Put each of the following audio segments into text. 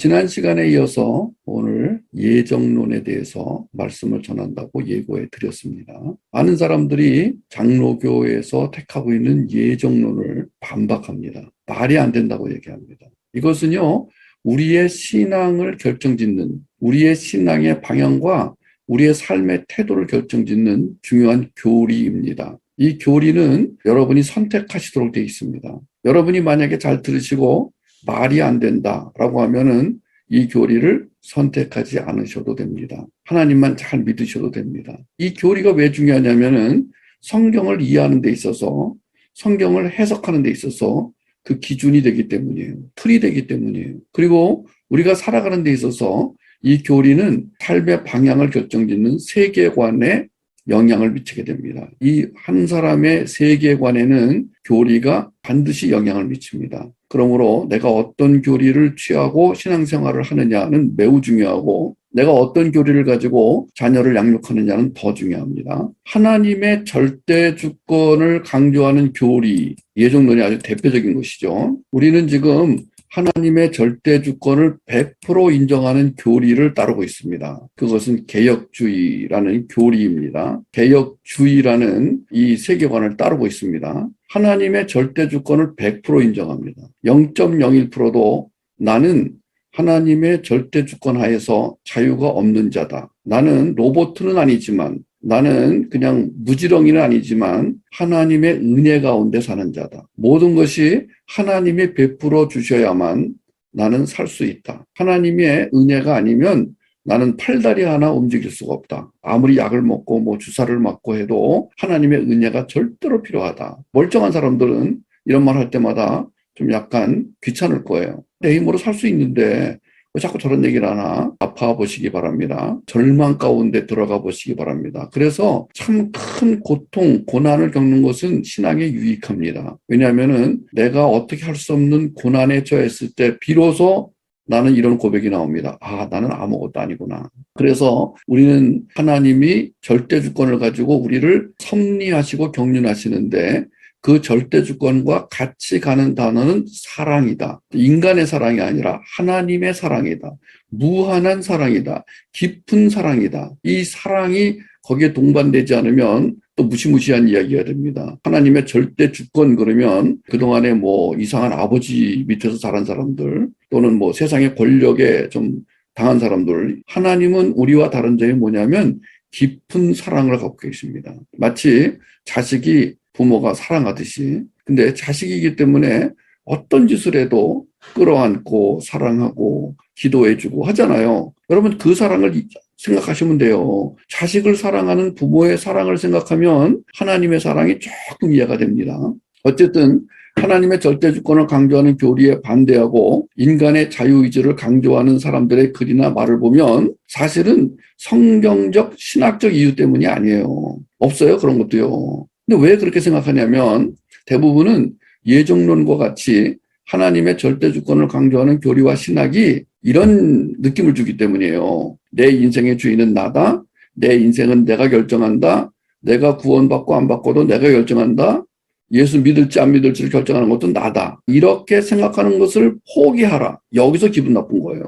지난 시간에 이어서 오늘 예정론에 대해서 말씀을 전한다고 예고해 드렸습니다. 많은 사람들이 장로교에서 택하고 있는 예정론을 반박합니다. 말이 안 된다고 얘기합니다. 이것은요, 우리의 신앙을 결정짓는, 우리의 신앙의 방향과 우리의 삶의 태도를 결정짓는 중요한 교리입니다. 이 교리는 여러분이 선택하시도록 되어 있습니다. 여러분이 만약에 잘 들으시고 말이 안 된다라고 하면은 이 교리를 선택하지 않으셔도 됩니다. 하나님만 잘 믿으셔도 됩니다. 이 교리가 왜 중요하냐면은 성경을 이해하는 데 있어서, 성경을 해석하는 데 있어서 그 기준이 되기 때문이에요. 틀이 되기 때문이에요. 그리고 우리가 살아가는 데 있어서 이 교리는 삶의 방향을 결정짓는 세계관에 영향을 미치게 됩니다. 이 한 사람의 세계관에는 교리가 반드시 영향을 미칩니다. 그러므로 내가 어떤 교리를 취하고 신앙생활을 하느냐는 매우 중요하고, 내가 어떤 교리를 가지고 자녀를 양육하느냐는 더 중요합니다. 하나님의 절대 주권을 강조하는 교리, 예정론이 아주 대표적인 것이죠. 우리는 지금 하나님의 절대 주권을 100% 인정하는 교리를 따르고 있습니다. 그것은 개혁주의라는 교리입니다. 개혁주의라는 이 세계관을 따르고 있습니다. 하나님의 절대 주권을 100% 인정합니다. 0.01%도 나는 하나님의 절대 주권 하에서 자유가 없는 자다. 나는 로봇은 아니지만, 나는 그냥 무지렁이는 아니지만 하나님의 은혜 가운데 사는 자다. 모든 것이 하나님이 베풀어 주셔야만 나는 살 수 있다. 하나님의 은혜가 아니면 나는 팔다리 하나 움직일 수가 없다. 아무리 약을 먹고 주사를 맞고 해도 하나님의 은혜가 절대로 필요하다. 멀쩡한 사람들은 이런 말 할 때마다 좀 약간 귀찮을 거예요. 내 힘으로 살 수 있는데 왜 자꾸 저런 얘기를 하나? 아파 보시기 바랍니다. 절망 가운데 들어가 보시기 바랍니다. 그래서 참 큰 고통, 고난을 겪는 것은 신앙에 유익합니다. 왜냐하면은 내가 어떻게 할 수 없는 고난에 처했을 때 비로소 나는 이런 고백이 나옵니다. 아, 나는 아무것도 아니구나. 그래서 우리는 하나님이 절대 주권을 가지고 우리를 섭리하시고 경륜하시는데, 그 절대 주권과 같이 가는 단어는 사랑이다. 인간의 사랑이 아니라 하나님의 사랑이다. 무한한 사랑이다. 깊은 사랑이다. 이 사랑이 거기에 동반되지 않으면 또 무시무시한 이야기가 됩니다. 하나님의 절대 주권 그러면 그동안에 이상한 아버지 밑에서 자란 사람들, 또는 세상의 권력에 좀 당한 사람들, 하나님은 우리와 다른 점이 뭐냐면 깊은 사랑을 갖고 계십니다. 마치 자식이 부모가 사랑하듯이. 근데 자식이기 때문에 어떤 짓을 해도 끌어안고 사랑하고 기도해주고 하잖아요. 여러분, 그 사랑을 생각하시면 돼요. 자식을 사랑하는 부모의 사랑을 생각하면 하나님의 사랑이 조금 이해가 됩니다. 어쨌든 하나님의 절대 주권을 강조하는 교리에 반대하고 인간의 자유의지를 강조하는 사람들의 글이나 말을 보면 사실은 성경적 신학적 이유 때문이 아니에요. 없어요, 그런 것도요. 근데 왜 그렇게 생각하냐면 대부분은 예정론과 같이 하나님의 절대 주권을 강조하는 교리와 신학이 이런 느낌을 주기 때문이에요. 내 인생의 주인은 나다. 내 인생은 내가 결정한다. 내가 구원받고 안 받고도 내가 결정한다. 예수 믿을지 안 믿을지를 결정하는 것도 나다. 이렇게 생각하는 것을 포기하라. 여기서 기분 나쁜 거예요.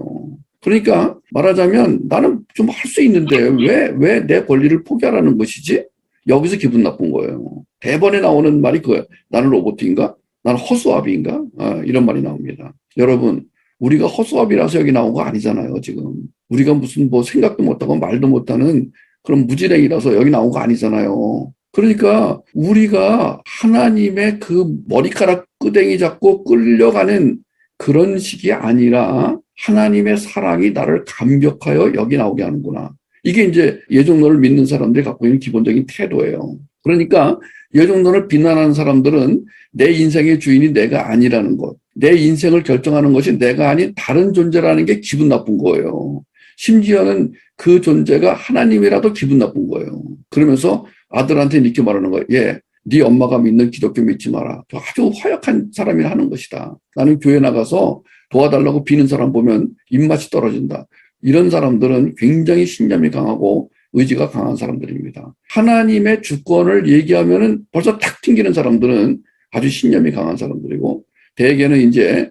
그러니까 말하자면 나는 좀 할 수 있는데 왜 내 권리를 포기하라는 것이지? 여기서 기분 나쁜 거예요. 대번에 나오는 말이 그거예요. 나는 로봇인가? 나는 허수아비인가? 이런 말이 나옵니다. 여러분, 우리가 허수아비라서 여기 나온 거 아니잖아요, 지금. 우리가 무슨 생각도 못하고 말도 못하는 그런 무지랭이라서 여기 나온 거 아니잖아요. 그러니까 우리가 하나님의 그 머리카락 끄댕이 잡고 끌려가는 그런 식이 아니라 하나님의 사랑이 나를 감격하여 여기 나오게 하는구나. 이게 이제 예정론을 믿는 사람들이 갖고 있는 기본적인 태도예요. 그러니까 예정론을 비난하는 사람들은 내 인생의 주인이 내가 아니라는 것, 내 인생을 결정하는 것이 내가 아닌 다른 존재라는 게 기분 나쁜 거예요. 심지어는 그 존재가 하나님이라도 기분 나쁜 거예요. 그러면서 아들한테 이렇게 말하는 거예요. 네 엄마가 믿는 기독교 믿지 마라. 아주 허약한 사람이 하는 것이다. 나는 교회 나가서 도와달라고 비는 사람 보면 입맛이 떨어진다. 이런 사람들은 굉장히 신념이 강하고 의지가 강한 사람들입니다. 하나님의 주권을 얘기하면은 벌써 탁 튕기는 사람들은 아주 신념이 강한 사람들이고, 대개는 이제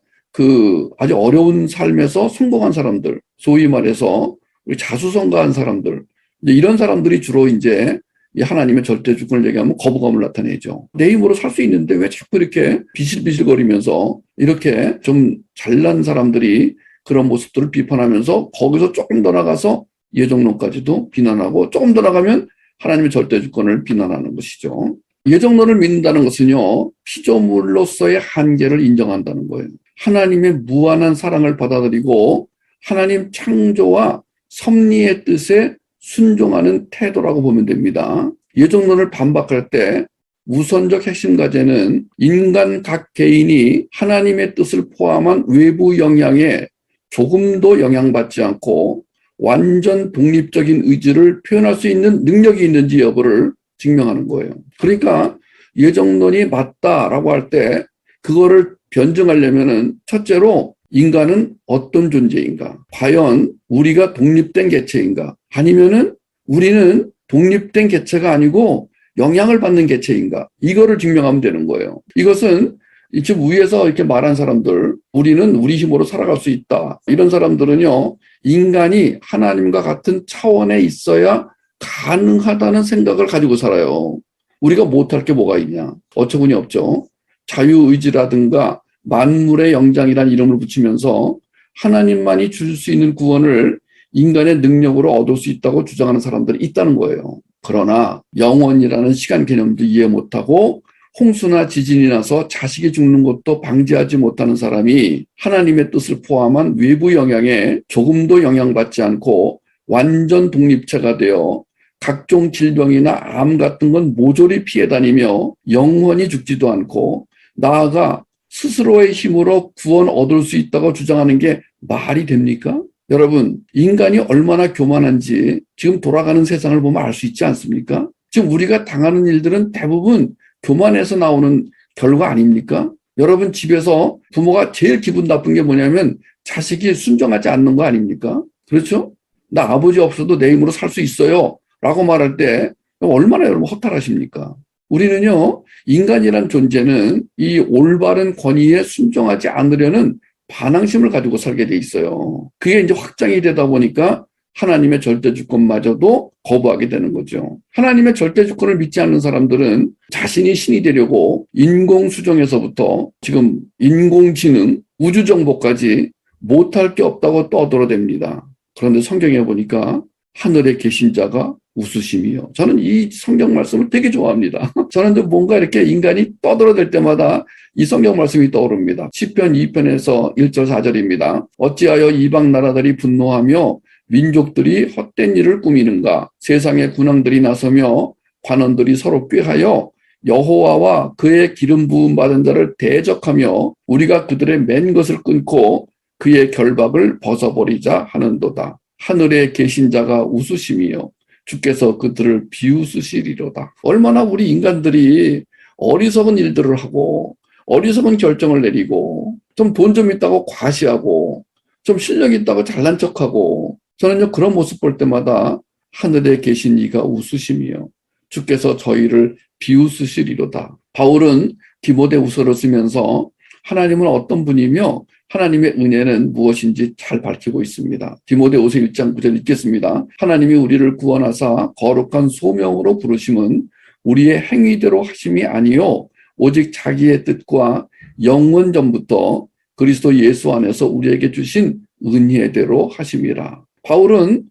아주 어려운 삶에서 성공한 사람들, 소위 말해서 우리 자수성가한 사람들, 이제 이런 사람들이 주로 이제 이 하나님의 절대 주권을 얘기하면 거부감을 나타내죠. 내 힘으로 살 수 있는데 왜 자꾸 이렇게 비실비실거리면서 이렇게 좀 잘난 사람들이 그런 모습들을 비판하면서 거기서 조금 더 나가서 예정론까지도 비난하고 조금 더 나가면 하나님의 절대 주권을 비난하는 것이죠. 예정론을 믿는다는 것은요, 피조물로서의 한계를 인정한다는 거예요. 하나님의 무한한 사랑을 받아들이고 하나님 창조와 섭리의 뜻에 순종하는 태도라고 보면 됩니다. 예정론을 반박할 때 우선적 핵심 과제는 인간 각 개인이 하나님의 뜻을 포함한 외부 영향에 조금도 영향받지 않고 완전 독립적인 의지를 표현할 수 있는 능력이 있는지 여부를 증명하는 거예요. 그러니까 예정론이 맞다라고 할 때 그거를 변증하려면은 첫째로 인간은 어떤 존재인가? 과연 우리가 독립된 개체인가? 아니면은 우리는 독립된 개체가 아니고 영향을 받는 개체인가? 이거를 증명하면 되는 거예요. 이것은 지금 위에서 이렇게 말한 사람들, 우리는 우리 힘으로 살아갈 수 있다. 이런 사람들은요, 인간이 하나님과 같은 차원에 있어야 가능하다는 생각을 가지고 살아요. 우리가 못할 게 뭐가 있냐? 어처구니 없죠. 자유의지라든가 만물의 영장이라는 이름을 붙이면서 하나님만이 줄 수 있는 구원을 인간의 능력으로 얻을 수 있다고 주장하는 사람들이 있다는 거예요. 그러나 영원이라는 시간 개념도 이해 못하고 홍수나 지진이 나서 자식이 죽는 것도 방지하지 못하는 사람이 하나님의 뜻을 포함한 외부 영향에 조금도 영향받지 않고 완전 독립체가 되어 각종 질병이나 암 같은 건 모조리 피해 다니며 영원히 죽지도 않고 나아가 스스로의 힘으로 구원 얻을 수 있다고 주장하는 게 말이 됩니까? 여러분, 인간이 얼마나 교만한지 지금 돌아가는 세상을 보면 알 수 있지 않습니까? 지금 우리가 당하는 일들은 대부분 교만에서 나오는 결과 아닙니까? 여러분 집에서 부모가 제일 기분 나쁜 게 뭐냐면 자식이 순종하지 않는 거 아닙니까? 그렇죠? 나 아버지 없어도 내 힘으로 살 수 있어요 라고 말할 때 얼마나 여러분 허탈하십니까? 우리는요, 인간이란 존재는 이 올바른 권위에 순종하지 않으려는 반항심을 가지고 살게 돼 있어요. 그게 이제 확장이 되다 보니까 하나님의 절대 주권마저도 거부하게 되는 거죠. 하나님의 절대 주권을 믿지 않는 사람들은 자신이 신이 되려고 인공수정에서부터 지금 인공지능, 우주정보까지 못할 게 없다고 떠들어댑니다. 그런데 성경에 보니까 하늘에 계신 자가 웃으심이요. 저는 이 성경 말씀을 되게 좋아합니다. 저는 뭔가 이렇게 인간이 떠들어댈 때마다 이 성경 말씀이 떠오릅니다. 시편 2편에서 1절 4절입니다. 어찌하여 이방 나라들이 분노하며 민족들이 헛된 일을 꾸미는가? 세상의 군왕들이 나서며 관원들이 서로 꾀하여 여호와와 그의 기름 부음 받은 자를 대적하며 우리가 그들의 맨 것을 끊고 그의 결박을 벗어버리자 하는도다. 하늘에 계신 자가 웃으심이요 주께서 그들을 비웃으시리로다. 얼마나 우리 인간들이 어리석은 일들을 하고 어리석은 결정을 내리고 좀 돈 좀 있다고 과시하고 좀 실력 있다고 잘난 척하고 저는요 그런 모습 볼 때마다 하늘에 계신 이가 웃으심이요 주께서 저희를 비웃으시리로다. 바울은 디모데후서를 쓰면서 하나님은 어떤 분이며 하나님의 은혜는 무엇인지 잘 밝히고 있습니다. 디모데후서 1장 9절 읽겠습니다. 하나님이 우리를 구원하사 거룩한 소명으로 부르심은 우리의 행위대로 하심이 아니요 오직 자기의 뜻과 영원 전부터 그리스도 예수 안에서 우리에게 주신 은혜대로 하심이라. 바울은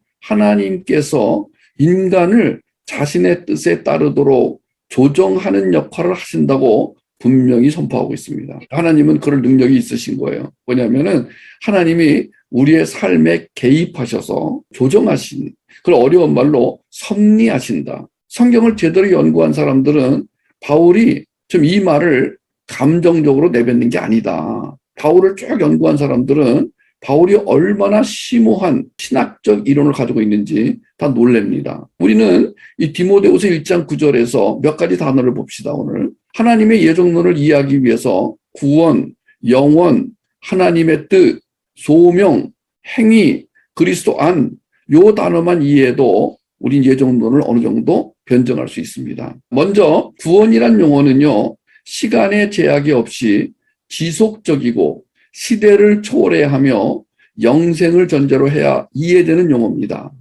하나님께서 인간을 자신의 뜻에 따르도록 조정하는 역할을 하신다고 분명히 선포하고 있습니다. 하나님은 그럴 능력이 있으신 거예요. 뭐냐면은 하나님이 우리의 삶에 개입하셔서 조정하신, 그걸 어려운 말로 섭리하신다. 성경을 제대로 연구한 사람들은 바울이 좀 이 말을 감정적으로 내뱉는 게 아니다. 바울을 쭉 연구한 사람들은 바울이 얼마나 심오한 신학적 이론을 가지고 있는지 다 놀랍니다. 우리는 이 디모데후서 1장 9절에서 몇 가지 단어를 봅시다. 오늘 하나님의 예정론을 이해하기 위해서 구원, 영원, 하나님의 뜻, 소명, 행위, 그리스도 안, 요 단어만 이해해도 우린 예정론을 어느 정도 변증할 수 있습니다. 먼저 구원이란 용어는요, 시간의 제약이 없이 지속적이고 시대를 초월해하며 영생을 전제로 해야 이해되는 용어입니다.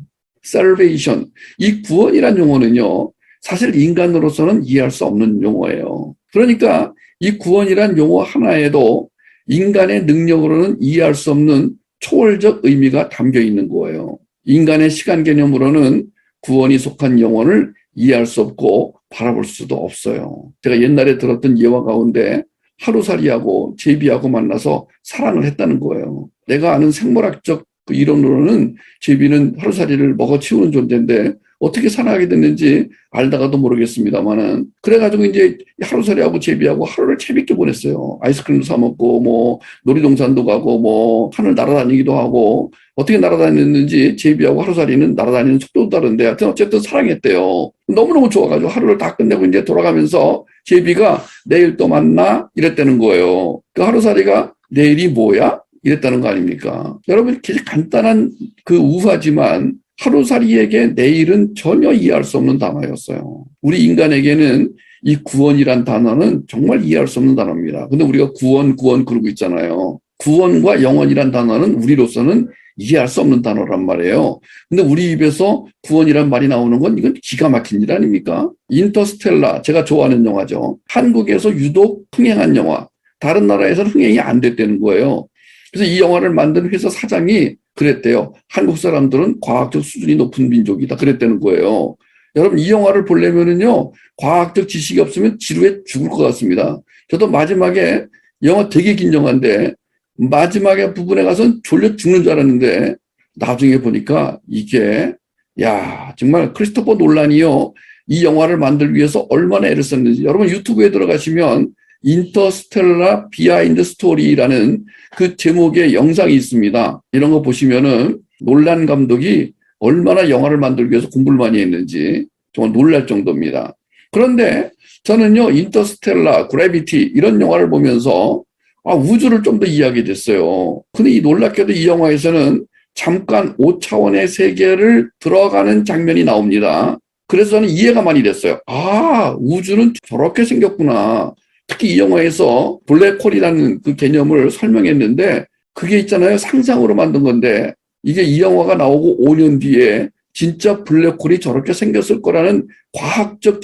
salvation, 이 구원이란 용어는요, 사실 인간으로서는 이해할 수 없는 용어예요. 그러니까 이 구원이란 용어 하나에도 인간의 능력으로는 이해할 수 없는 초월적 의미가 담겨 있는 거예요. 인간의 시간 개념으로는 구원이 속한 영혼을 이해할 수 없고 바라볼 수도 없어요. 제가 옛날에 들었던 예화 가운데 하루살이하고 제비하고 만나서 사랑을 했다는 거예요. 내가 아는 생물학적 그 이론으로는 제비는 하루살이를 먹어치우는 존재인데 어떻게 살아가게 됐는지 알다가도 모르겠습니다만은 그래가지고 이제 하루살이하고 제비하고 하루를 재밌게 보냈어요. 아이스크림도 사 먹고 뭐 놀이동산도 가고 뭐 하늘 날아다니기도 하고 어떻게 날아다녔는지 제비하고 하루살이는 날아다니는 속도도 다른데 하여튼 어쨌든 사랑했대요. 너무너무 좋아가지고 하루를 다 끝내고 이제 돌아가면서 제비가 내일 또 만나 이랬다는 거예요. 그 하루살이가 내일이 뭐야? 이랬다는 거 아닙니까? 여러분 간단한 그 우화지만 하루살이에게 내일은 전혀 이해할 수 없는 단어였어요. 우리 인간에게는 이 구원이란 단어는 정말 이해할 수 없는 단어입니다. 근데 우리가 구원 그러고 있잖아요. 구원과 영원이란 단어는 우리로서는 이해할 수 없는 단어란 말이에요. 근데 우리 입에서 구원이란 말이 나오는 건 이건 기가 막힌 일 아닙니까? 인터스텔라, 제가 좋아하는 영화죠. 한국에서 유독 흥행한 영화. 다른 나라에서는 흥행이 안 됐다는 거예요. 그래서 이 영화를 만든 회사 사장이 그랬대요. 한국 사람들은 과학적 수준이 높은 민족이다. 그랬다는 거예요. 여러분 이 영화를 보려면은요. 과학적 지식이 없으면 지루해 죽을 것 같습니다. 저도 마지막에 영화 되게 긴 영화인데 마지막에 부분에 가서는 졸려 죽는 줄 알았는데 나중에 보니까 이게 야 정말 크리스토퍼 놀란이요. 이 영화를 만들기 위해서 얼마나 애를 썼는지 여러분 유튜브에 들어가시면 인터스텔라 비하인드 스토리라는 그 제목의 영상이 있습니다. 이런 거 보시면은 놀란 감독이 얼마나 영화를 만들기 위해서 공부를 많이 했는지 정말 놀랄 정도입니다. 그런데 저는요, 인터스텔라, 그래비티 이런 영화를 보면서 우주를 좀 더 이해하게 됐어요. 근데 이 놀랍게도 이 영화에서는 잠깐 5차원의 세계를 들어가는 장면이 나옵니다. 그래서 저는 이해가 많이 됐어요. 우주는 저렇게 생겼구나. 특히 이 영화에서 블랙홀이라는 그 개념을 설명했는데 그게 있잖아요. 상상으로 만든 건데 이게 이 영화가 나오고 5년 뒤에 진짜 블랙홀이 저렇게 생겼을 거라는 과학적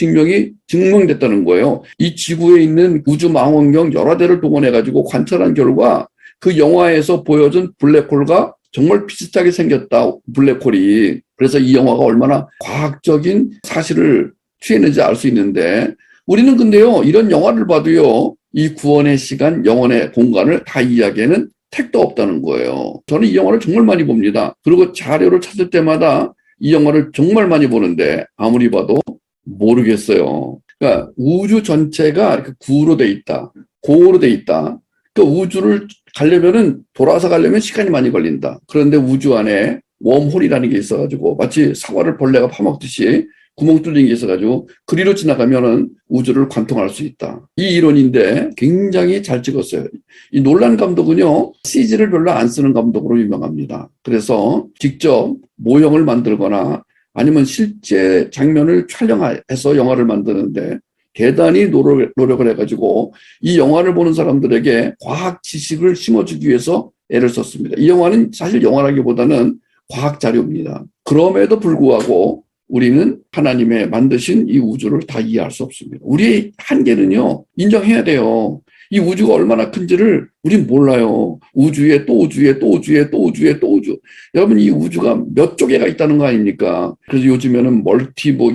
증명됐다는 거예요. 이 지구에 있는 우주 망원경 여러 대를 동원해가지고 관찰한 결과 그 영화에서 보여준 블랙홀과 정말 비슷하게 생겼다. 블랙홀이. 그래서 이 영화가 얼마나 과학적인 사실을 취했는지 알 수 있는데 우리는 근데요, 이런 영화를 봐도요, 이 구원의 시간, 영혼의 공간을 다 이야기하는 택도 없다는 거예요. 저는 이 영화를 정말 많이 봅니다. 그리고 자료를 찾을 때마다 이 영화를 정말 많이 보는데 아무리 봐도 모르겠어요. 그러니까 우주 전체가 이렇게 구로 돼 있다. 고로 돼 있다. 그러니까 우주를 가려면은 돌아서 가려면 시간이 많이 걸린다. 그런데 우주 안에 웜홀이라는 게 있어가지고 마치 사과를 벌레가 파먹듯이 구멍 뚫린 게 있어가지고 그리로 지나가면은 우주를 관통할 수 있다. 이 이론인데 굉장히 잘 찍었어요. 이 놀란 감독은요, CG를 별로 안 쓰는 감독으로 유명합니다. 그래서 직접 모형을 만들거나 아니면 실제 장면을 촬영해서 영화를 만드는데 대단히 노력을 해가지고 이 영화를 보는 사람들에게 과학 지식을 심어주기 위해서 애를 썼습니다. 이 영화는 사실 영화라기보다는 과학 자료입니다. 그럼에도 불구하고 우리는 하나님의 만드신 이 우주를 다 이해할 수 없습니다. 우리의 한계는요, 인정해야 돼요. 이 우주가 얼마나 큰지를 우린 몰라요. 우주에 또 우주에 또 우주에 또 우주에 또 우주. 여러분 이 우주가 몇 조개가 있다는 거 아닙니까? 그래서 요즘에는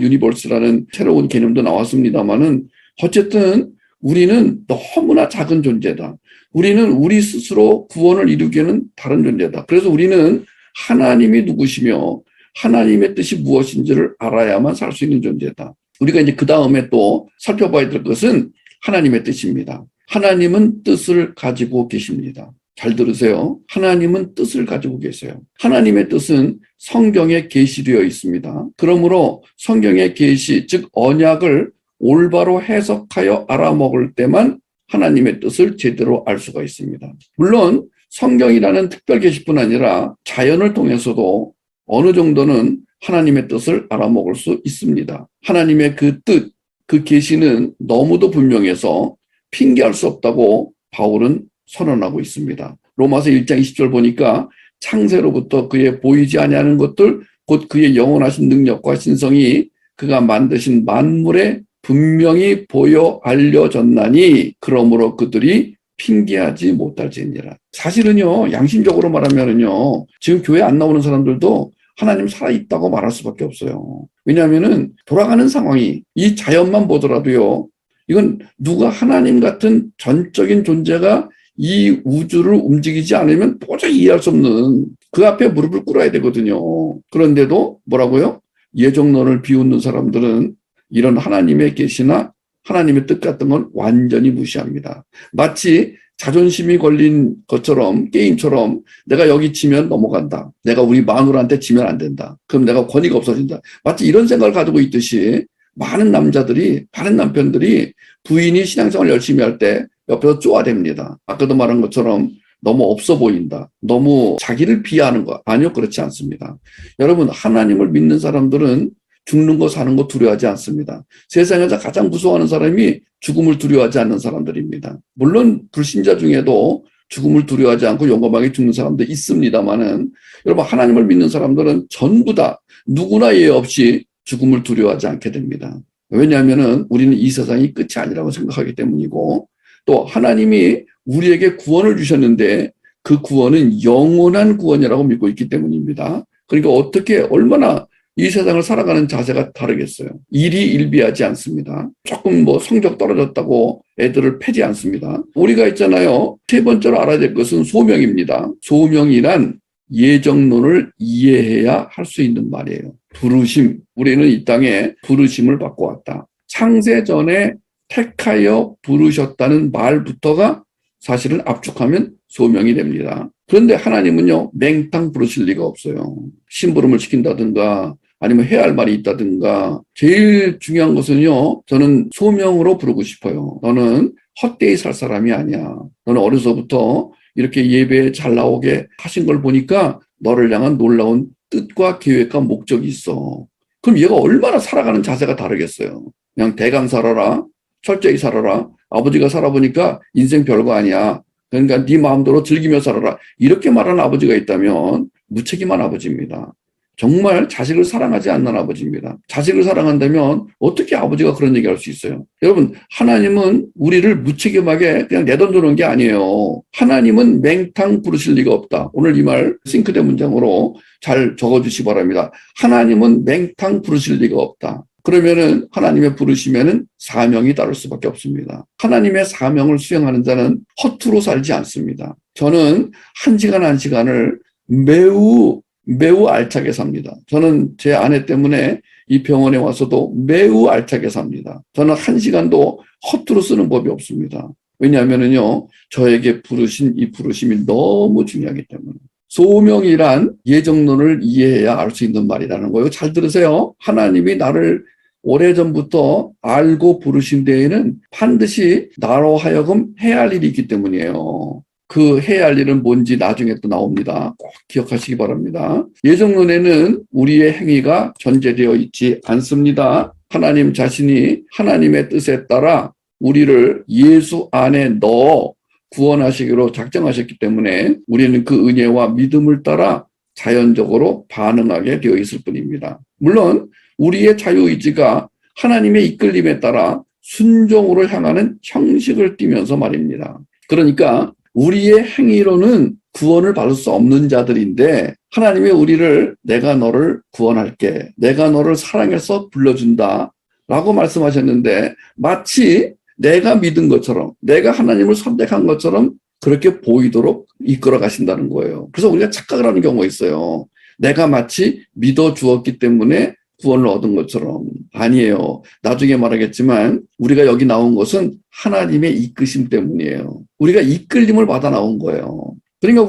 유니버스라는 새로운 개념도 나왔습니다만은 어쨌든 우리는 너무나 작은 존재다. 우리는 우리 스스로 구원을 이루기에는 다른 존재다. 그래서 우리는 하나님이 누구시며 하나님의 뜻이 무엇인지를 알아야만 살 수 있는 존재다. 우리가 이제 그 다음에 또 살펴봐야 될 것은 하나님의 뜻입니다. 하나님은 뜻을 가지고 계십니다. 잘 들으세요. 하나님은 뜻을 가지고 계세요. 하나님의 뜻은 성경에 계시되어 있습니다. 그러므로 성경의 계시, 즉 언약을 올바로 해석하여 알아먹을 때만 하나님의 뜻을 제대로 알 수가 있습니다. 물론 성경이라는 특별 계시뿐 아니라 자연을 통해서도 어느 정도는 하나님의 뜻을 알아먹을 수 있습니다. 하나님의 그 뜻, 그 계시는 너무도 분명해서 핑계할 수 없다고 바울은 선언하고 있습니다. 로마서 1장 20절 보니까 창세로부터 그의 보이지 아니하는 것들 곧 그의 영원하신 능력과 신성이 그가 만드신 만물에 분명히 보여 알려졌나니 그러므로 그들이 핑계하지 못할지니라. 사실은요, 양심적으로 말하면은요, 지금 교회 안 나오는 사람들도 하나님 살아있다고 말할 수밖에 없어요. 왜냐하면은 돌아가는 상황이 이 자연만 보더라도요, 이건 누가 하나님 같은 전적인 존재가 이 우주를 움직이지 않으면 도저히 이해할 수 없는 그 앞에 무릎을 꿇어야 되거든요. 그런데도 뭐라고요? 예정론을 비웃는 사람들은 이런 하나님의 계시나 하나님의 뜻 같은 건 완전히 무시합니다. 마치 자존심이 걸린 것처럼 게임처럼 내가 여기 지면 넘어간다. 내가 우리 마누라한테 지면 안 된다. 그럼 내가 권위가 없어진다. 마치 이런 생각을 가지고 있듯이 많은 남자들이, 많은 남편들이 부인이 신앙생활 열심히 할 때 옆에서 쪼아댑니다. 아까도 말한 것처럼 너무 없어 보인다. 너무 자기를 비하하는 것. 아니요, 그렇지 않습니다. 여러분, 하나님을 믿는 사람들은 죽는 거 사는 거 두려워하지 않습니다. 세상에서 가장 무서워하는 사람이 죽음을 두려워하지 않는 사람들입니다. 물론 불신자 중에도 죽음을 두려워하지 않고 용감하게 죽는 사람도 있습니다만은 여러분 하나님을 믿는 사람들은 전부 다 누구나 예외 없이 죽음을 두려워하지 않게 됩니다. 왜냐하면은 우리는 이 세상이 끝이 아니라고 생각하기 때문이고 또 하나님이 우리에게 구원을 주셨는데 그 구원은 영원한 구원이라고 믿고 있기 때문입니다. 그러니까 어떻게 얼마나 이 세상을 살아가는 자세가 다르겠어요. 일이 일비하지 않습니다. 조금 성적 떨어졌다고 애들을 패지 않습니다. 우리가 있잖아요. 세 번째로 알아야 될 것은 소명입니다. 소명이란 예정론을 이해해야 할 수 있는 말이에요. 부르심. 우리는 이 땅에 부르심을 받고 왔다. 창세 전에 택하여 부르셨다는 말부터가 사실은 압축하면 소명이 됩니다. 그런데 하나님은요, 맹탕 부르실 리가 없어요. 심부름을 시킨다든가 아니면 해야 할 말이 있다든가 제일 중요한 것은요, 저는 소명으로 부르고 싶어요. 너는 헛되이 살 사람이 아니야. 너는 어려서부터 이렇게 예배에 잘 나오게 하신 걸 보니까 너를 향한 놀라운 뜻과 계획과 목적이 있어. 그럼 얘가 얼마나 살아가는 자세가 다르겠어요. 그냥 대강 살아라. 철저히 살아라. 아버지가 살아보니까 인생 별거 아니야. 그러니까 네 마음대로 즐기며 살아라. 이렇게 말하는 아버지가 있다면 무책임한 아버지입니다. 정말 자식을 사랑하지 않는 아버지입니다. 자식을 사랑한다면 어떻게 아버지가 그런 얘기할 수 있어요? 여러분, 하나님은 우리를 무책임하게 그냥 내던져놓은 게 아니에요. 하나님은 맹탕 부르실 리가 없다. 오늘 이 말 싱크대 문장으로 잘 적어주시기 바랍니다. 하나님은 맹탕 부르실 리가 없다. 그러면은 하나님의 부르시면은 사명이 따를 수밖에 없습니다. 하나님의 사명을 수행하는 자는 허투루 살지 않습니다. 저는 한 시간 한 시간을 매우 알차게 삽니다. 저는 제 아내 때문에 이 병원에 와서도 매우 알차게 삽니다. 저는 한 시간도 허투루 쓰는 법이 없습니다. 왜냐하면은요, 저에게 부르신 이 부르심이 너무 중요하기 때문에. 소명이란 예정론을 이해해야 알 수 있는 말이라는 거예요. 잘 들으세요. 하나님이 나를 오래전부터 알고 부르신 데에는 반드시 나로 하여금 해야 할 일이 있기 때문이에요. 그 해야 할 일은 뭔지 나중에 또 나옵니다. 꼭 기억하시기 바랍니다. 예정론에는 우리의 행위가 전제되어 있지 않습니다. 하나님 자신이 하나님의 뜻에 따라 우리를 예수 안에 넣어 구원하시기로 작정하셨기 때문에 우리는 그 은혜와 믿음을 따라 자연적으로 반응하게 되어 있을 뿐입니다. 물론 우리의 자유의지가 하나님의 이끌림에 따라 순종으로 향하는 형식을 띠면서 말입니다. 그러니까 우리의 행위로는 구원을 받을 수 없는 자들인데 하나님이 우리를 내가 너를 구원할게, 내가 너를 사랑해서 불러준다 라고 말씀하셨는데 마치 내가 믿은 것처럼, 내가 하나님을 선택한 것처럼 그렇게 보이도록 이끌어 가신다는 거예요. 그래서 우리가 착각을 하는 경우가 있어요. 내가 마치 믿어 주었기 때문에 구원을 얻은 것처럼. 아니에요. 나중에 말하겠지만 우리가 여기 나온 것은 하나님의 이끄심 때문이에요. 우리가 이끌림을 받아 나온 거예요. 그러니까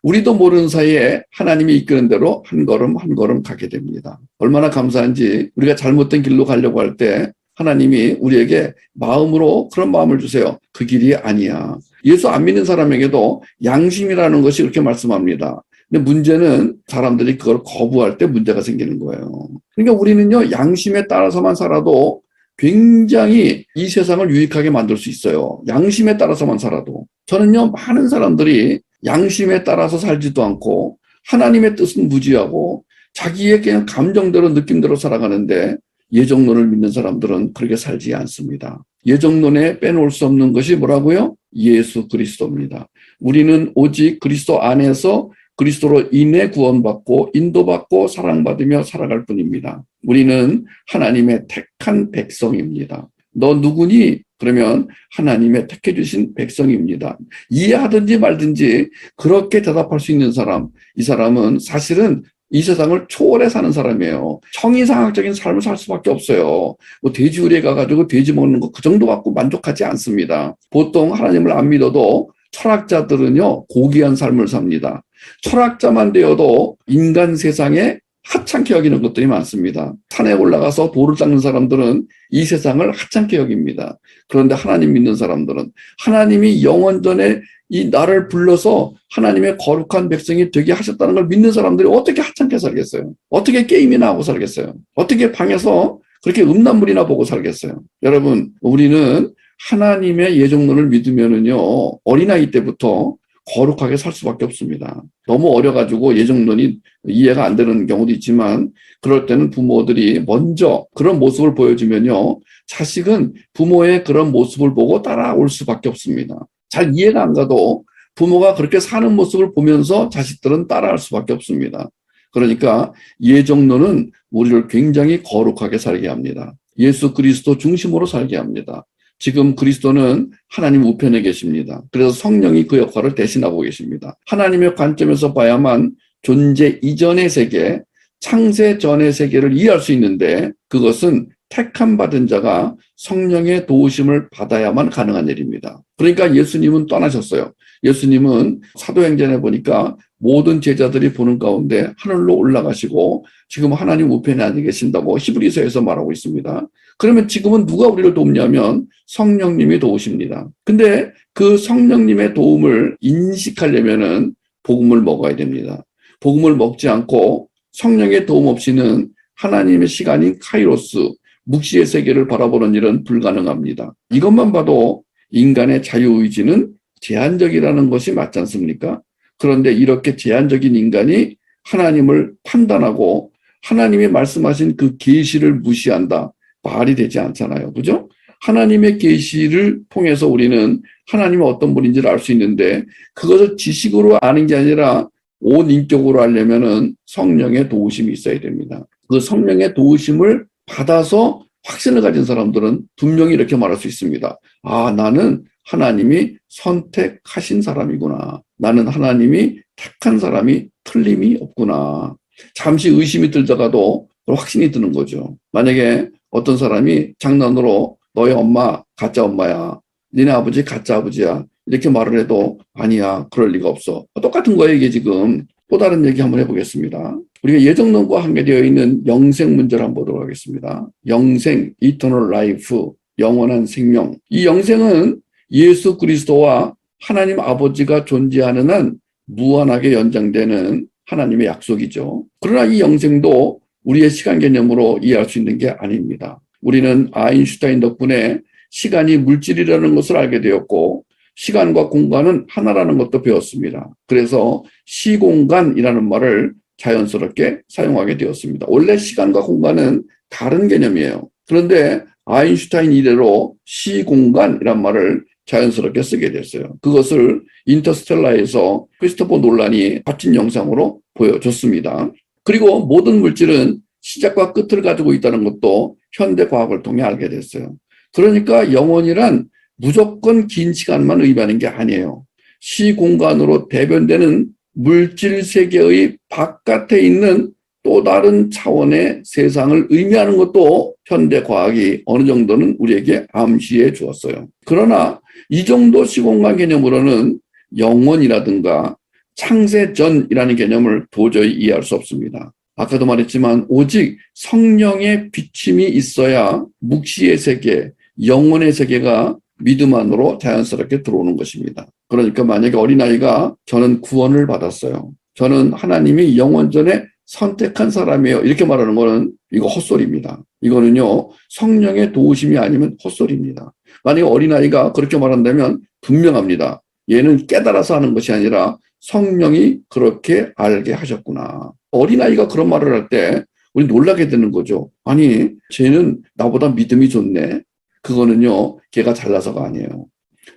우리도 모르는 사이에 하나님이 이끄는 대로 한 걸음 한 걸음 가게 됩니다. 얼마나 감사한지. 우리가 잘못된 길로 가려고 할 때 하나님이 우리에게 마음으로 그런 마음을 주세요. 그 길이 아니야. 예수 안 믿는 사람에게도 양심이라는 것이 그렇게 말씀합니다. 근데 문제는 사람들이 그걸 거부할 때 문제가 생기는 거예요. 그러니까 우리는요, 양심에 따라서만 살아도 굉장히 이 세상을 유익하게 만들 수 있어요. 양심에 따라서만 살아도. 저는요, 많은 사람들이 양심에 따라서 살지도 않고 하나님의 뜻은 무지하고 자기의 그냥 감정대로 느낌대로 살아가는데 예정론을 믿는 사람들은 그렇게 살지 않습니다. 예정론에 빼놓을 수 없는 것이 뭐라고요? 예수 그리스도입니다. 우리는 오직 그리스도 안에서 그리스도로 인해 구원받고 인도받고 사랑받으며 살아갈 뿐입니다. 우리는 하나님의 택한 백성입니다. 너 누구니? 그러면 하나님의 택해 주신 백성입니다. 이해하든지 말든지 그렇게 대답할 수 있는 사람, 이 사람은 사실은 이 세상을 초월해 사는 사람이에요. 청이상학적인 삶을 살 수밖에 없어요. 뭐 돼지우리에 가가지고 돼지 먹는 거 그 정도 갖고 만족하지 않습니다. 보통 하나님을 안 믿어도 철학자들은요, 고귀한 삶을 삽니다. 철학자만 되어도 인간 세상에 하찮게 여기는 것들이 많습니다. 산에 올라가서 돌을 닦는 사람들은 이 세상을 하찮게 여깁니다. 그런데 하나님 믿는 사람들은 하나님이 영원전에 이 나를 불러서 하나님의 거룩한 백성이 되게 하셨다는 걸 믿는 사람들이 어떻게 하찮게 살겠어요? 어떻게 게임이나 하고 살겠어요? 어떻게 방에서 그렇게 음란물이나 보고 살겠어요? 여러분, 우리는 하나님의 예정론을 믿으면은요, 어린아이 때부터 거룩하게 살 수밖에 없습니다. 너무 어려가지고 예정론이 이해가 안 되는 경우도 있지만 그럴 때는 부모들이 먼저 그런 모습을 보여주면요, 자식은 부모의 그런 모습을 보고 따라올 수밖에 없습니다. 잘 이해가 안 가도 부모가 그렇게 사는 모습을 보면서 자식들은 따라할 수밖에 없습니다. 그러니까 예정론은 우리를 굉장히 거룩하게 살게 합니다. 예수 그리스도 중심으로 살게 합니다. 지금 그리스도는 하나님 우편에 계십니다. 그래서 성령이 그 역할을 대신하고 계십니다. 하나님의 관점에서 봐야만 존재 이전의 세계, 창세 전의 세계를 이해할 수 있는데 그것은 택함 받은 자가 성령의 도우심을 받아야만 가능한 일입니다. 그러니까 예수님은 떠나셨어요. 예수님은 사도행전에 보니까 모든 제자들이 보는 가운데 하늘로 올라가시고 지금 하나님 우편에 앉아 계신다고 히브리서에서 말하고 있습니다. 그러면 지금은 누가 우리를 돕냐면 성령님이 도우십니다. 근데 그 성령님의 도움을 인식하려면은 복음을 먹어야 됩니다. 복음을 먹지 않고 성령의 도움 없이는 하나님의 시간인 카이로스, 묵시의 세계를 바라보는 일은 불가능합니다. 이것만 봐도 인간의 자유의지는 제한적이라는 것이 맞지 않습니까? 그런데 이렇게 제한적인 인간이 하나님을 판단하고 하나님이 말씀하신 그 계시를 무시한다. 말이 되지 않잖아요. 그죠? 하나님의 계시를 통해서 우리는 하나님이 어떤 분인지를 알 수 있는데 그것을 지식으로 아는 게 아니라 온 인격으로 하려면은 성령의 도우심이 있어야 됩니다. 그 성령의 도우심을 받아서 확신을 가진 사람들은 분명히 이렇게 말할 수 있습니다. 아, 나는 하나님이 선택하신 사람이구나. 나는 하나님이 택한 사람이 틀림이 없구나. 잠시 의심이 들다가도 확신이 드는 거죠. 만약에 어떤 사람이 장난으로 너의 엄마 가짜 엄마야. 니네 아버지 가짜 아버지야. 이렇게 말을 해도 아니야. 그럴 리가 없어. 똑같은 거예요, 이게 지금. 또 다른 얘기 한번 해보겠습니다. 우리가 예정론과 관계되어 있는 영생 문제를 한번 보도록 하겠습니다. 영생, eternal life, 영원한 생명. 이 영생은 예수 그리스도와 하나님 아버지가 존재하는 한 무한하게 연장되는 하나님의 약속이죠. 그러나 이 영생도 우리의 시간 개념으로 이해할 수 있는 게 아닙니다. 우리는 아인슈타인 덕분에 시간이 물질이라는 것을 알게 되었고 시간과 공간은 하나라는 것도 배웠습니다. 그래서 시공간이라는 말을 자연스럽게 사용하게 되었습니다. 원래 시간과 공간은 다른 개념이에요. 그런데 아인슈타인 이래로 시공간이란 말을 자연스럽게 쓰게 됐어요. 그것을 인터스텔라에서 크리스토퍼 놀란이 값진 영상으로 보여줬습니다. 그리고 모든 물질은 시작과 끝을 가지고 있다는 것도 현대 과학을 통해 알게 됐어요. 그러니까 영원이란 무조건 긴 시간만 의미하는 게 아니에요. 시공간으로 대변되는 물질 세계의 바깥에 있는 또 다른 차원의 세상을 의미하는 것도 현대 과학이 어느 정도는 우리에게 암시해 주었어요. 그러나 이 정도 시공간 개념으로는 영원이라든가 창세전이라는 개념을 도저히 이해할 수 없습니다. 아까도 말했지만 오직 성령의 비침이 있어야 묵시의 세계, 영혼의 세계가 믿음 안으로 자연스럽게 들어오는 것입니다. 그러니까 만약에 어린아이가 저는 구원을 받았어요. 저는 하나님이 영원전에 선택한 사람이에요. 이렇게 말하는 거는 이거 헛소리입니다. 이거는요, 성령의 도우심이 아니면 헛소리입니다. 만약에 어린아이가 그렇게 말한다면 분명합니다. 얘는 깨달아서 하는 것이 아니라 성령이 그렇게 알게 하셨구나. 어린아이가 그런 말을 할 때 우리 놀라게 되는 거죠. 아니, 쟤는 나보다 믿음이 좋네. 그거는요, 걔가 잘나서가 아니에요.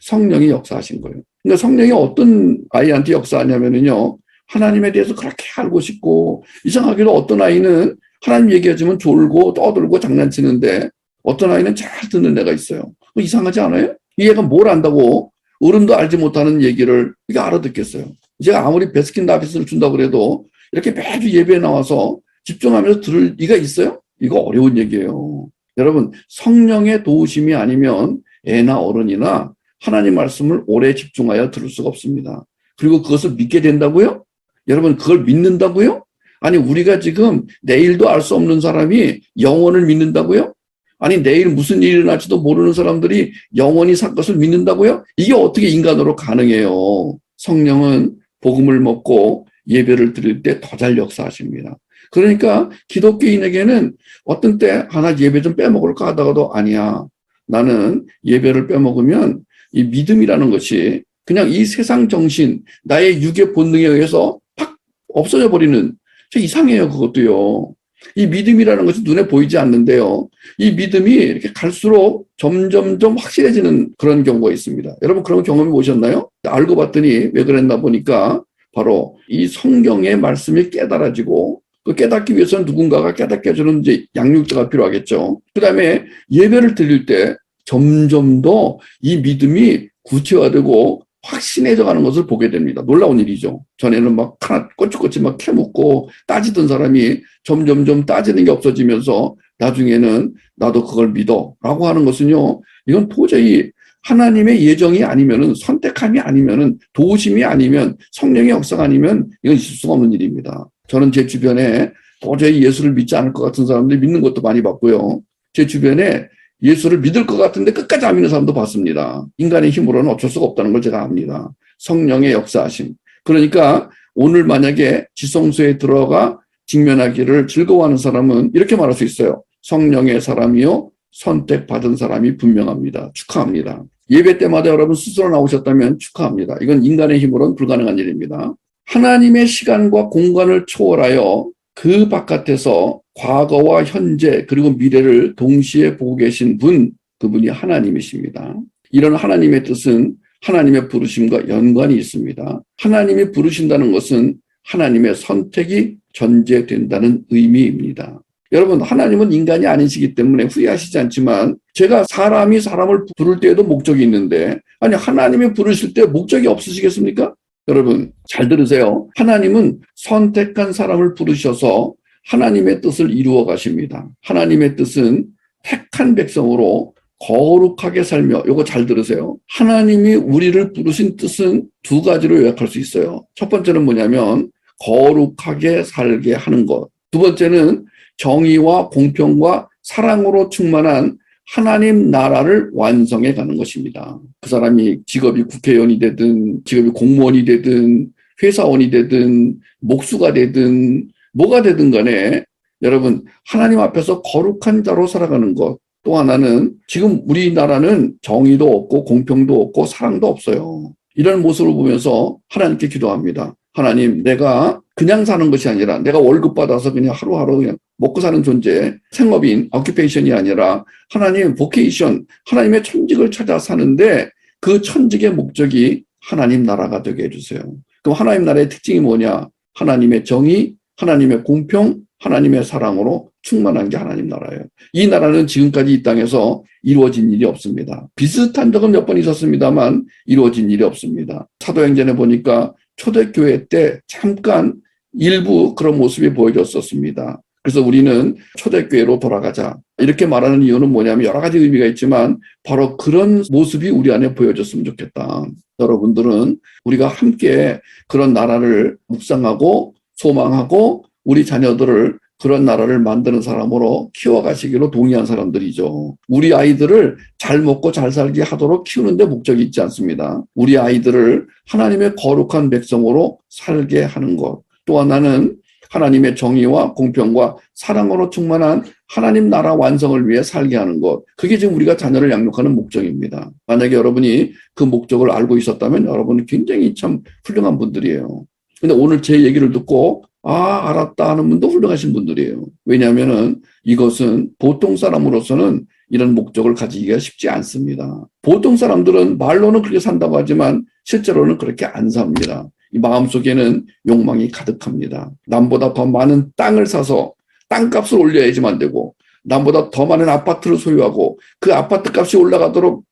성령이 역사하신 거예요. 그러니까 성령이 어떤 아이한테 역사하냐면요, 하나님에 대해서 그렇게 알고 싶고, 이상하게도 어떤 아이는 하나님 얘기해주면 졸고 떠들고 장난치는데 어떤 아이는 잘 듣는 애가 있어요. 이상하지 않아요? 이 애가 뭘 안다고 어른도 알지 못하는 얘기를 이게 알아듣겠어요. 제가 아무리 베스킨라빈스를 준다고 그래도 이렇게 매주 예배에 나와서 집중하면서 들을 리가 있어요? 이거 어려운 얘기예요. 여러분, 성령의 도우심이 아니면 애나 어른이나 하나님 말씀을 오래 집중하여 들을 수가 없습니다. 그리고 그것을 믿게 된다고요? 여러분, 그걸 믿는다고요? 아니, 우리가 지금 내일도 알 수 없는 사람이 영원을 믿는다고요? 아니, 내일 무슨 일이 일어날지도 모르는 사람들이 영원히 살 것을 믿는다고요? 이게 어떻게 인간으로 가능해요? 성령은 복음을 먹고 예배를 드릴 때 더 잘 역사하십니다. 그러니까 기독교인에게는 어떤 때 하나 예배 좀 빼먹을까 하다가도 아니야. 나는 예배를 빼먹으면 이 믿음이라는 것이 그냥 이 세상 정신, 나의 육의 본능에 의해서 팍 없어져 버리는, 저 이상해요, 그것도요. 이 믿음이라는 것이 눈에 보이지 않는데요. 이 믿음이 이렇게 갈수록 점점점 확실해지는 그런 경우가 있습니다. 여러분 그런 경험이 오셨나요? 알고 봤더니 왜 그랬나 보니까 바로 이 성경의 말씀이 깨달아지고 그 깨닫기 위해서는 누군가가 깨닫게 해주는 이제 양육자가 필요하겠죠. 그 다음에 예배를 드릴 때 점점 더 이 믿음이 구체화되고 확신해져 가는 것을 보게 됩니다. 놀라운 일이죠. 전에는 막 하나 꼬치꼬치 막 캐묻고 따지던 사람이 점점점 따지는 게 없어지면서 나중에는 나도 그걸 믿어 라고 하는 것은요, 이건 도저히 하나님의 예정이 아니면은, 선택함이 아니면은, 도우심이 아니면, 성령의 역사가 아니면 이건 있을 수가 없는 일입니다. 저는 제 주변에 도저히 예수를 믿지 않을 것 같은 사람들이 믿는 것도 많이 봤고요. 제 주변에 예수를 믿을 것 같은데 끝까지 안 믿는 사람도 봤습니다. 인간의 힘으로는 어쩔 수가 없다는 걸 제가 압니다. 성령의 역사하심. 그러니까 오늘 만약에 지성소에 들어가 직면하기를 즐거워하는 사람은 이렇게 말할 수 있어요. 성령의 사람이요, 선택받은 사람이 분명합니다. 축하합니다. 예배 때마다 여러분 스스로 나오셨다면 축하합니다. 이건 인간의 힘으로는 불가능한 일입니다. 하나님의 시간과 공간을 초월하여 그 바깥에서 과거와 현재 그리고 미래를 동시에 보고 계신 분, 그분이 하나님이십니다. 이런 하나님의 뜻은 하나님의 부르심과 연관이 있습니다. 하나님이 부르신다는 것은 하나님의 선택이 전제된다는 의미입니다. 여러분, 하나님은 인간이 아니시기 때문에 후회하시지 않지만 제가 사람이 사람을 부를 때에도 목적이 있는데, 아니 하나님이 부르실 때 목적이 없으시겠습니까? 여러분 잘 들으세요. 하나님은 선택한 사람을 부르셔서 하나님의 뜻을 이루어 가십니다. 하나님의 뜻은 택한 백성으로 거룩하게 살며, 요거 잘 들으세요. 하나님이 우리를 부르신 뜻은 두 가지로 요약할 수 있어요. 첫 번째는 뭐냐면 거룩하게 살게 하는 것. 두 번째는 정의와 공평과 사랑으로 충만한 하나님 나라를 완성해 가는 것입니다. 그 사람이 직업이 국회의원이 되든 직업이 공무원이 되든 회사원이 되든 목수가 되든 뭐가 되든 간에 여러분 하나님 앞에서 거룩한 자로 살아가는 것. 또 하나는 지금 우리나라는 정의도 없고 공평도 없고 사랑도 없어요. 이런 모습을 보면서 하나님께 기도합니다. 하나님, 내가 그냥 사는 것이 아니라 내가 월급 받아서 그냥 하루하루 그냥 먹고 사는 존재, 생업인, 오큐페이션이 아니라 하나님 보케이션, 하나님의 천직을 찾아 사는데 그 천직의 목적이 하나님 나라가 되게 해주세요. 그럼 하나님 나라의 특징이 뭐냐? 하나님의 정의, 하나님의 공평, 하나님의 사랑으로 충만한 게 하나님 나라예요. 이 나라는 지금까지 이 땅에서 이루어진 일이 없습니다. 비슷한 적은 몇 번 있었습니다만 이루어진 일이 없습니다. 사도행전에 보니까 초대교회 때 잠깐 일부 그런 모습이 보여졌었습니다. 그래서 우리는 초대교회로 돌아가자. 이렇게 말하는 이유는 뭐냐면 여러 가지 의미가 있지만 바로 그런 모습이 우리 안에 보여졌으면 좋겠다. 여러분들은 우리가 함께 그런 나라를 묵상하고 소망하고 우리 자녀들을 그런 나라를 만드는 사람으로 키워가시기로 동의한 사람들이죠. 우리 아이들을 잘 먹고 잘 살게 하도록 키우는 데 목적이 있지 않습니다. 우리 아이들을 하나님의 거룩한 백성으로 살게 하는 것. 또 하나는 하나님의 정의와 공평과 사랑으로 충만한 하나님 나라 완성을 위해 살게 하는 것. 그게 지금 우리가 자녀를 양육하는 목적입니다. 만약에 여러분이 그 목적을 알고 있었다면 여러분은 굉장히 참 훌륭한 분들이에요. 근데 오늘 제 얘기를 듣고 알았다 하는 분도 훌륭하신 분들이에요. 왜냐하면은 이것은 보통 사람으로서는 이런 목적을 가지기가 쉽지 않습니다. 보통 사람들은 말로는 그렇게 산다고 하지만 실제로는 그렇게 안 삽니다. 이 마음속에는 욕망이 가득합니다. 남보다 더 많은 땅을 사서 땅값을 올려야지만 되고, 남보다 더 많은 아파트를 소유하고 그 아파트 값이 올라가도록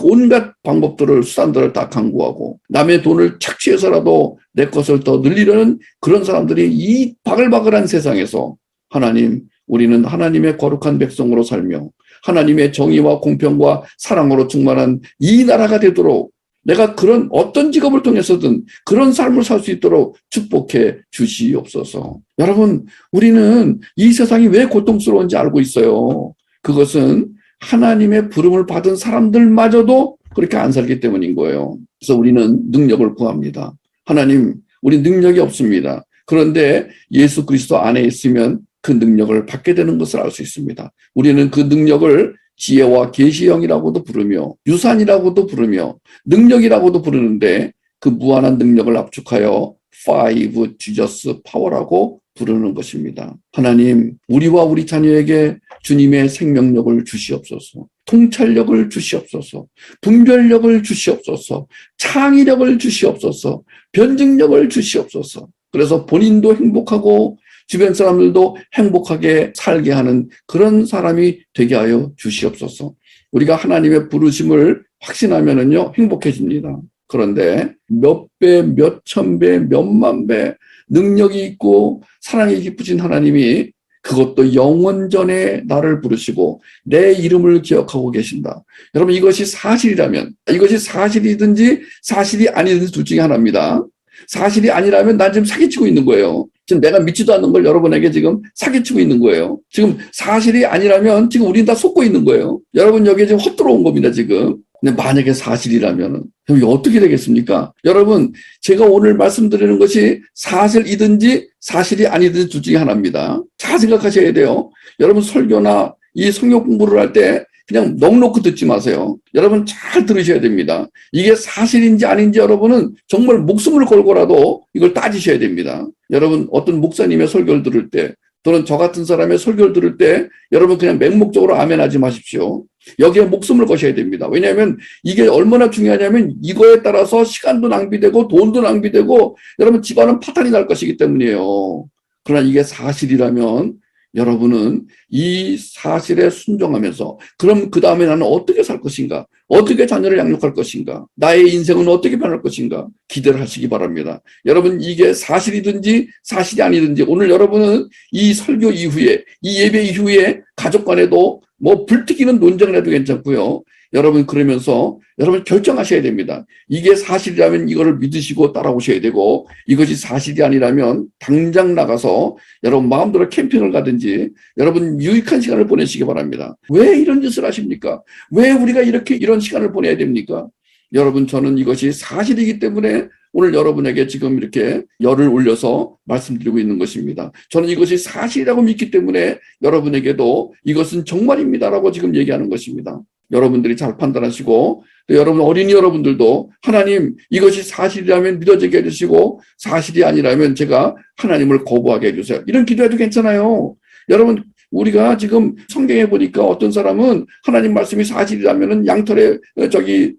온갖 방법들을, 수단들을 다 강구하고, 남의 돈을 착취해서라도 내 것을 더 늘리려는 그런 사람들이 이 바글바글한 세상에서 하나님, 우리는 하나님의 거룩한 백성으로 살며 하나님의 정의와 공평과 사랑으로 충만한 이 나라가 되도록 내가 그런 어떤 직업을 통해서든 그런 삶을 살 수 있도록 축복해 주시옵소서. 여러분, 우리는 이 세상이 왜 고통스러운지 알고 있어요. 그것은 하나님의 부름을 받은 사람들마저도 그렇게 안 살기 때문인 거예요. 그래서 우리는 능력을 구합니다. 하나님, 우리 능력이 없습니다. 그런데 예수 그리스도 안에 있으면 그 능력을 받게 되는 것을 알 수 있습니다. 우리는 그 능력을 지혜와 계시형이라고도 부르며 유산이라고도 부르며 능력이라고도 부르는데, 그 무한한 능력을 압축하여 Five Jesus Power라고 부르는 것입니다. 하나님, 우리와 우리 자녀에게 주님의 생명력을 주시옵소서, 통찰력을 주시옵소서, 분별력을 주시옵소서, 창의력을 주시옵소서, 변증력을 주시옵소서. 그래서 본인도 행복하고 주변 사람들도 행복하게 살게 하는 그런 사람이 되게 하여 주시옵소서. 우리가 하나님의 부르심을 확신하면은요, 행복해집니다. 그런데 몇 배, 몇 천 배, 몇만 배 능력이 있고 사랑이 깊으신 하나님이 그것도 영원전에 나를 부르시고 내 이름을 기억하고 계신다. 여러분, 이것이 사실이라면, 이것이 사실이든지 사실이 아니든지 둘 중에 하나입니다. 사실이 아니라면 난 지금 사기치고 있는 거예요. 지금 내가 믿지도 않는 걸 여러분에게 지금 사기치고 있는 거예요. 지금 사실이 아니라면 지금 우리는 다 속고 있는 거예요. 여러분, 여기에 지금 헛들어온 겁니다, 지금. 근데 만약에 사실이라면 그럼 어떻게 되겠습니까? 여러분, 제가 오늘 말씀드리는 것이 사실이든지 사실이 아니든지 둘 중에 하나입니다. 잘 생각하셔야 돼요. 여러분, 설교나 이 성경 공부를 할 때 그냥 넋놓고 듣지 마세요. 여러분, 잘 들으셔야 됩니다. 이게 사실인지 아닌지 여러분은 정말 목숨을 걸고라도 이걸 따지셔야 됩니다. 여러분, 어떤 목사님의 설교를 들을 때 또는 저 같은 사람의 설교를 들을 때 여러분 그냥 맹목적으로 아멘하지 마십시오. 여기에 목숨을 거셔야 됩니다. 왜냐하면 이게 얼마나 중요하냐면 이거에 따라서 시간도 낭비되고 돈도 낭비되고 여러분 집안은 파탄이 날 것이기 때문이에요. 그러나 이게 사실이라면 여러분은 이 사실에 순종하면서 그럼 그 다음에 나는 어떻게 살 것인가? 어떻게 자녀를 양육할 것인가? 나의 인생은 어떻게 변할 것인가? 기대를 하시기 바랍니다. 여러분, 이게 사실이든지 사실이 아니든지 오늘 여러분은 이 설교 이후에, 이 예배 이후에 가족 간에도 뭐 불튀기는 논쟁을 해도 괜찮고요. 여러분, 그러면서 여러분 결정하셔야 됩니다. 이게 사실이라면 이거를 믿으시고 따라오셔야 되고, 이것이 사실이 아니라면 당장 나가서 여러분 마음대로 캠핑을 가든지 여러분 유익한 시간을 보내시기 바랍니다. 왜 이런 짓을 하십니까? 왜 우리가 이렇게 이런 시간을 보내야 됩니까? 여러분, 저는 이것이 사실이기 때문에 오늘 여러분에게 지금 이렇게 열을 올려서 말씀드리고 있는 것입니다. 저는 이것이 사실이라고 믿기 때문에 여러분에게도 이것은 정말입니다라고 지금 얘기하는 것입니다. 여러분들이 잘 판단하시고, 또 여러분 어린이 여러분들도 하나님, 이것이 사실이라면 믿어지게 해주시고 사실이 아니라면 제가 하나님을 거부하게 해주세요. 이런 기도해도 괜찮아요. 여러분, 우리가 지금 성경에 보니까 어떤 사람은 하나님 말씀이 사실이라면은 양털에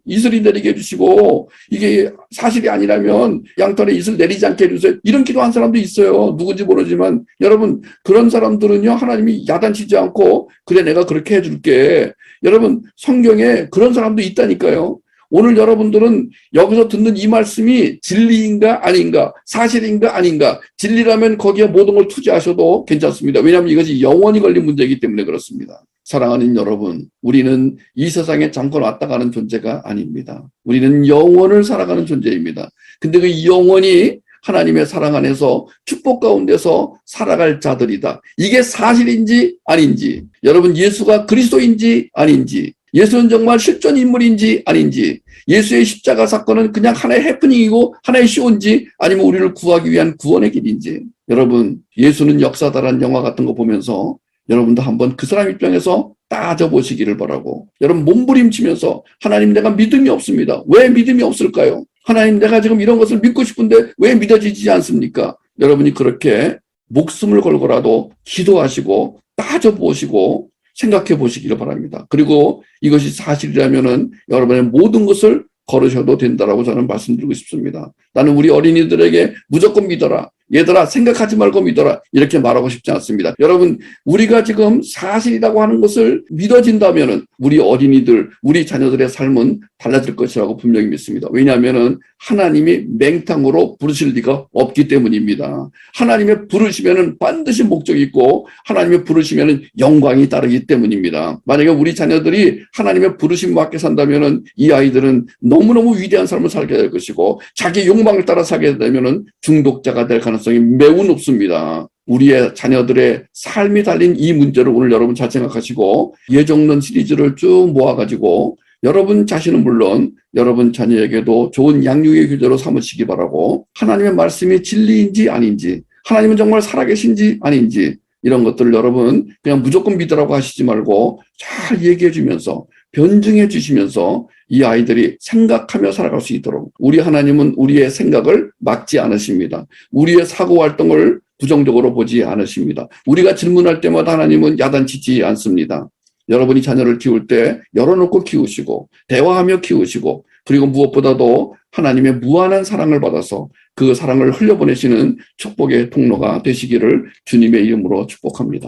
이슬이 내리게 해주시고, 이게 사실이 아니라면 양털에 이슬 내리지 않게 해주세요. 이런 기도한 사람도 있어요. 누군지 모르지만 여러분, 그런 사람들은요 하나님이 야단치지 않고 그래 내가 그렇게 해줄게. 여러분, 성경에 그런 사람도 있다니까요. 오늘 여러분들은 여기서 듣는 이 말씀이 진리인가 아닌가, 사실인가 아닌가, 진리라면 거기에 모든 걸 투자하셔도 괜찮습니다. 왜냐하면 이것이 영원히 걸린 문제이기 때문에 그렇습니다. 사랑하는 여러분, 우리는 이 세상에 잠깐 왔다 가는 존재가 아닙니다. 우리는 영원을 살아가는 존재입니다. 근데 그 영원이 하나님의 사랑 안에서 축복 가운데서 살아갈 자들이다. 이게 사실인지 아닌지, 여러분 예수가 그리스도인지 아닌지, 예수는 정말 실존 인물인지 아닌지, 예수의 십자가 사건은 그냥 하나의 해프닝이고 하나의 쇼인지 아니면 우리를 구하기 위한 구원의 길인지. 여러분, 예수는 역사다라는 영화 같은 거 보면서 여러분도 한번 그 사람 입장에서 따져보시기를 바라고, 여러분 몸부림치면서 하나님 내가 믿음이 없습니다. 왜 믿음이 없을까요? 하나님 내가 지금 이런 것을 믿고 싶은데 왜 믿어지지 않습니까? 여러분이 그렇게 목숨을 걸고라도 기도하시고 따져보시고 생각해 보시기를 바랍니다. 그리고 이것이 사실이라면은 여러분의 모든 것을 걸으셔도 된다라고 저는 말씀드리고 싶습니다. 나는 우리 어린이들에게 무조건 믿어라, 얘들아 생각하지 말고 믿어라, 이렇게 말하고 싶지 않습니다. 여러분, 우리가 지금 사실이라고 하는 것을 믿어진다면은 우리 어린이들, 우리 자녀들의 삶은 달라질 것이라고 분명히 믿습니다. 왜냐하면은 하나님이 맹탕으로 부르실 리가 없기 때문입니다. 하나님의 부르시면은 반드시 목적이 있고 하나님의 부르시면은 영광이 따르기 때문입니다. 만약에 우리 자녀들이 하나님의 부르심 맞게 산다면은 이 아이들은 너무너무 위대한 삶을 살게 될 것이고, 자기 욕망을 따라 살게 되면은 중독자가 될 가능성이 매우 높습니다. 우리의 자녀들의 삶이 달린 이 문제를 오늘 여러분 잘 생각하시고, 예정론 시리즈를 쭉 모아가지고 여러분 자신은 물론 여러분 자녀에게도 좋은 양육의 교재로 삼으시기 바라고, 하나님의 말씀이 진리인지 아닌지, 하나님은 정말 살아계신지 아닌지, 이런 것들을 여러분 그냥 무조건 믿으라고 하시지 말고 잘 얘기해 주면서 변증해 주시면서 이 아이들이 생각하며 살아갈 수 있도록, 우리 하나님은 우리의 생각을 막지 않으십니다. 우리의 사고 활동을 부정적으로 보지 않으십니다. 우리가 질문할 때마다 하나님은 야단치지 않습니다. 여러분이 자녀를 키울 때 열어놓고 키우시고 대화하며 키우시고, 그리고 무엇보다도 하나님의 무한한 사랑을 받아서 그 사랑을 흘려보내시는 축복의 통로가 되시기를 주님의 이름으로 축복합니다.